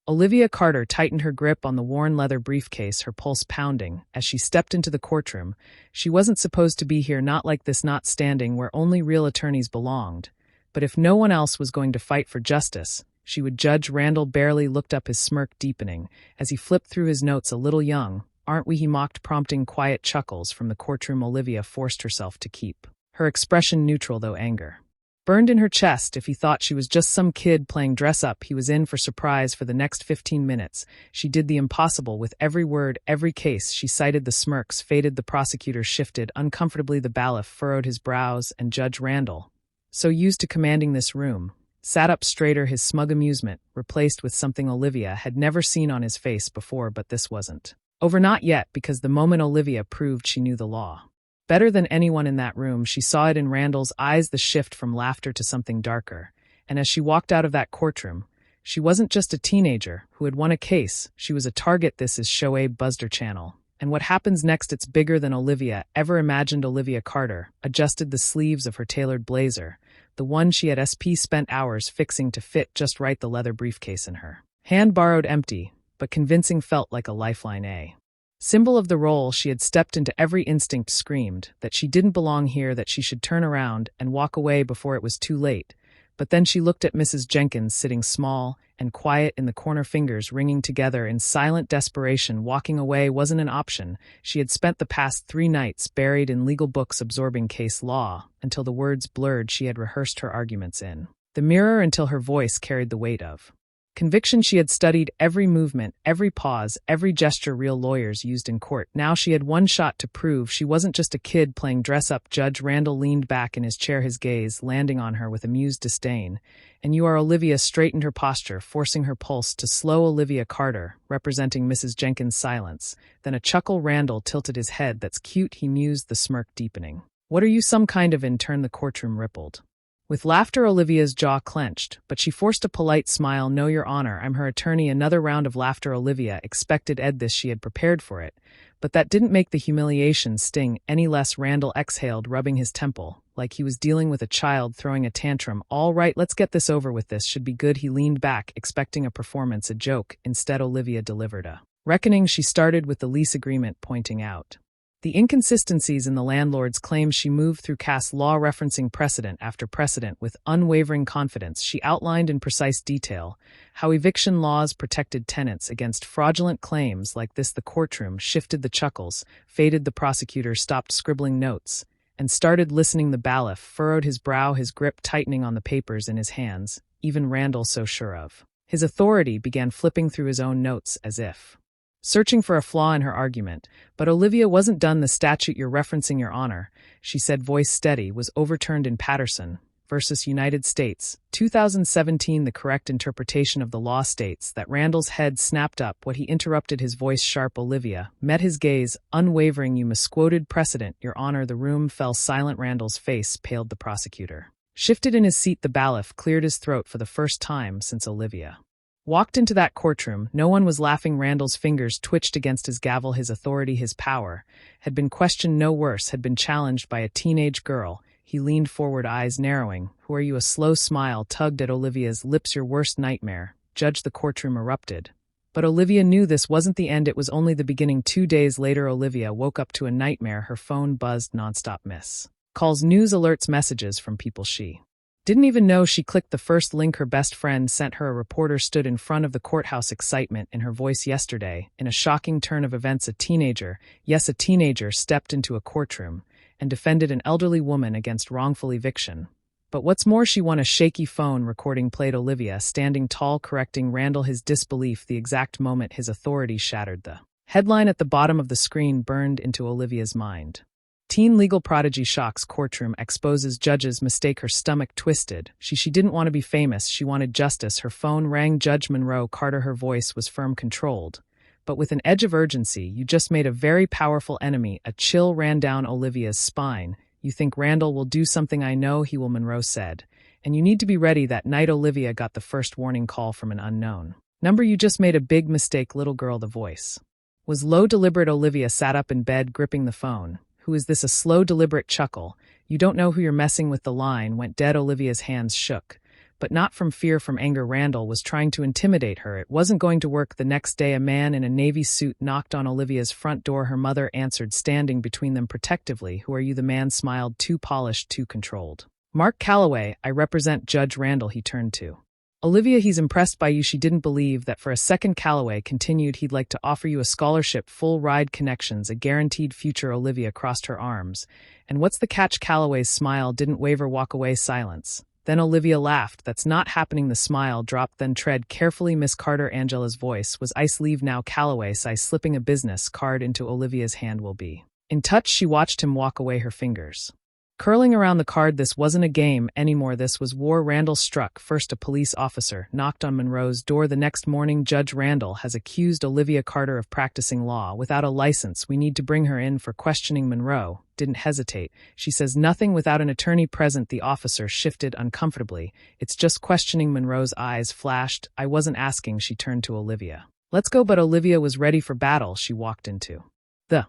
Olivia Carter tightened her grip on the worn leather briefcase, her pulse pounding. As she stepped into the courtroom, she wasn't supposed to be here, not like this, not standing where only real attorneys belonged. But if no one else was going to fight for justice, she would. Judge Randall barely looked up, his smirk deepening. As he flipped through his notes, a little young, aren't we, he mocked, prompting quiet chuckles from the courtroom. Olivia forced herself to keep her expression neutral, though anger burned in her chest. If he thought she was just some kid playing dress-up, he was in for surprise. For the next 15 minutes, she did the impossible. With every word, every case she cited, the smirks faded, the prosecutor shifted uncomfortably, the bailiff furrowed his brows, and Judge Randall, so used to commanding this room, sat up straighter, his smug amusement replaced with something Olivia had never seen on his face before. But this wasn't over, not yet, because the moment Olivia proved she knew the law better than anyone in that room, she saw it in Randall's eyes, the shift from laughter to something darker. And as she walked out of that courtroom, she wasn't just a teenager who had won a case, she was a target. This is Shoaib Buzzer Channel. And what happens next, it's bigger than Olivia ever imagined. Olivia Carter adjusted the sleeves of her tailored blazer, the one she had spent hours fixing to fit just right. The leather briefcase in her hand, borrowed, empty, but convincing, felt like a lifeline, a symbol of the role she had stepped into. Every instinct screamed that she didn't belong here, that she should turn around and walk away before it was too late. But then she looked at Mrs. Jenkins, sitting small and quiet in the corner, fingers ringing together in silent desperation. Walking away wasn't an option. She had spent the past 3 nights buried in legal books, absorbing case law, until the words blurred. She had rehearsed her arguments in the mirror until her voice carried the weight of conviction. She had studied every movement, every pause, every gesture real lawyers used in court. Now she had one shot to prove she wasn't just a kid playing dress-up. Judge Randall leaned back in his chair, his gaze landing on her with amused disdain. And you are? Olivia straightened her posture, forcing her pulse to slow. Olivia Carter, representing Mrs. Jenkins. Silence. Then a chuckle. Randall tilted his head. That's cute, he mused, the smirk deepening. What are you, some kind of intern? The courtroom rippled with laughter. Olivia's jaw clenched, but she forced a polite smile. No, Your Honor, I'm her attorney. Another round of laughter. Olivia expected this. She had prepared for it, but that didn't make the humiliation sting any less. Randall exhaled, rubbing his temple, like he was dealing with a child throwing a tantrum. All right, let's get this over with. This should be good. He leaned back, expecting a performance, a joke. Instead, Olivia delivered a reckoning. She started with the lease agreement, pointing out the inconsistencies in the landlord's claims. She moved through case law, referencing precedent after precedent with unwavering confidence. She outlined in precise detail how eviction laws protected tenants against fraudulent claims like this. The courtroom shifted, the chuckles faded, the prosecutor stopped scribbling notes and started listening. The bailiff furrowed his brow, his grip tightening on the papers in his hands. Even Randall, so sure of his authority, began flipping through his own notes as if searching for a flaw in her argument. But Olivia wasn't done. The statute you're referencing, Your Honor, she said, voice steady, was overturned in Patterson versus United States, 2017. The correct interpretation of the law states that. Randall's head snapped up. What? He interrupted, his voice sharp. Olivia met his gaze, unwavering. You misquoted precedent, Your Honor. The room fell silent. Randall's face paled. The prosecutor shifted in his seat. The bailiff cleared his throat for the first time since Olivia walked into that courtroom. No one was laughing. Randall's fingers twitched against his gavel. His authority, his power, had been questioned, no worse, had been challenged by a teenage girl. He leaned forward, eyes narrowing. Who are you? A slow smile tugged at Olivia's lips. Your worst nightmare, Judge. The courtroom erupted. But Olivia knew this wasn't the end, it was only the beginning. 2 days later, Olivia woke up to a nightmare. Her phone buzzed nonstop. Miss calls, news alerts, messages from people she didn't even know. She clicked the first link her best friend sent her. A reporter stood in front of the courthouse, excitement in her voice. Yesterday, in a shocking turn of events, a teenager, yes, a teenager, stepped into a courtroom and defended an elderly woman against wrongful eviction. But what's more, she won. A shaky phone recording played. Olivia standing tall, correcting Randall, his disbelief the exact moment his authority shattered. The headline at the bottom of the screen burned into Olivia's mind. Teen legal prodigy shocks courtroom, exposes judge's mistake. Her stomach twisted. She didn't want to be famous, she wanted justice. Her phone rang. Judge Monroe Carter. Her voice was firm, controlled, but with an edge of urgency. You just made a very powerful enemy. A chill ran down Olivia's spine. You think Randall will do something? I know he will, Monroe said. And you need to be ready. That night, Olivia got the first warning call from an unknown number. You just made a big mistake, little girl. The voice was low, deliberate. Olivia sat up in bed, gripping the phone. Who is this? A slow, deliberate chuckle. You don't know who you're messing with. The line went dead. Olivia's hands shook, but not from fear, from anger. Randall was trying to intimidate her. It wasn't going to work. The next day, a man in a navy suit knocked on Olivia's front door. Her mother answered, standing between them protectively. "Who are you?" The man smiled, too polished, too controlled. "Mark Calloway, I represent Judge Randall," he turned to. "Olivia, he's impressed by you." She didn't believe that for a second. Calloway continued, "He'd like to offer you a scholarship, full ride connections, a guaranteed future." Olivia crossed her arms. "And what's the catch?" Calloway's smile didn't waver. "Walk away." Silence. Then Olivia laughed. "That's not happening." The smile dropped. "Then tread carefully, Miss Carter." Angela's voice was ice. "Leave now." Calloway sighed, slipping a business card into Olivia's hand. "Will be in touch." She watched him walk away, her fingers curling around the card. This wasn't a game anymore. This was war. Randall struck. First, a police officer knocked on Monroe's door. The next morning, Judge Randall has accused Olivia Carter of practicing law without a license. "We need to bring her in for questioning." Monroe didn't hesitate. "She says nothing without an attorney present." The officer shifted uncomfortably. "It's just questioning." Monroe's eyes flashed. "I wasn't asking." She turned to Olivia. "Let's go." But Olivia was ready for battle. She walked into the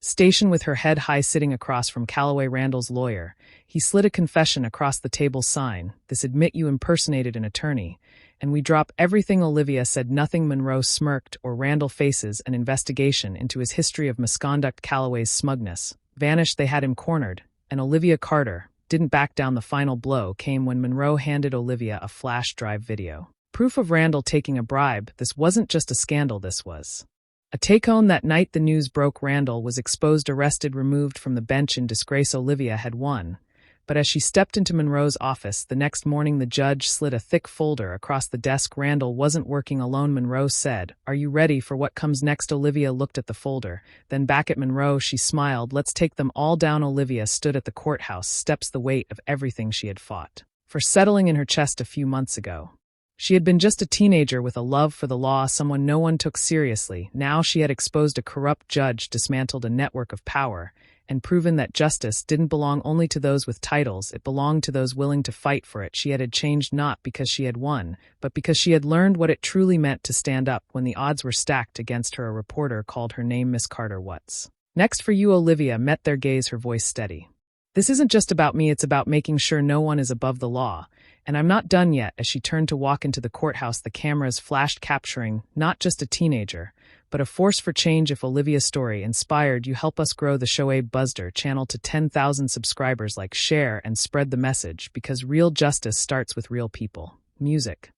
station with her head high, sitting across from Calloway, Randall's lawyer. He slid a confession across the table's sign. "This admit you impersonated an attorney, and we drop everything." Olivia said nothing. Monroe smirked. "Or Randall faces an investigation into his history of misconduct." Calloway's smugness vanished. They had him cornered, and Olivia Carter didn't back down. The final blow came when Monroe handed Olivia a flash drive video. Proof of Randall taking a bribe. This wasn't just a scandal, this was a take-home. That night the news broke. Randall was exposed, arrested, removed from the bench in disgrace. Olivia had won. But as she stepped into Monroe's office the next morning, the judge slid a thick folder across the desk. Randall wasn't working alone. Monroe said, "Are you ready for what comes next?" Olivia looked at the folder, then back at Monroe. She smiled. "Let's take them all down." Olivia stood at the courthouse steps, the weight of everything she had fought for settling in her chest a few months ago. She had been just a teenager with a love for the law, someone no one took seriously. Now she had exposed a corrupt judge, dismantled a network of power, and proven that justice didn't belong only to those with titles. It belonged to those willing to fight for it. She had changed not because she had won, but because she had learned what it truly meant to stand up when the odds were stacked against her. A reporter called her name. "Miss Carter, what's next for you?" Olivia met their gaze, her voice steady. "This isn't just about me, it's about making sure no one is above the law. And I'm not done yet." As she turned to walk into the courthouse, the cameras flashed, capturing not just a teenager, but a force for change. If Olivia's story inspired you, help us grow the Shoaib Buzzder channel to 10,000 subscribers. Like, share, and spread the message, because real justice starts with real people. Music.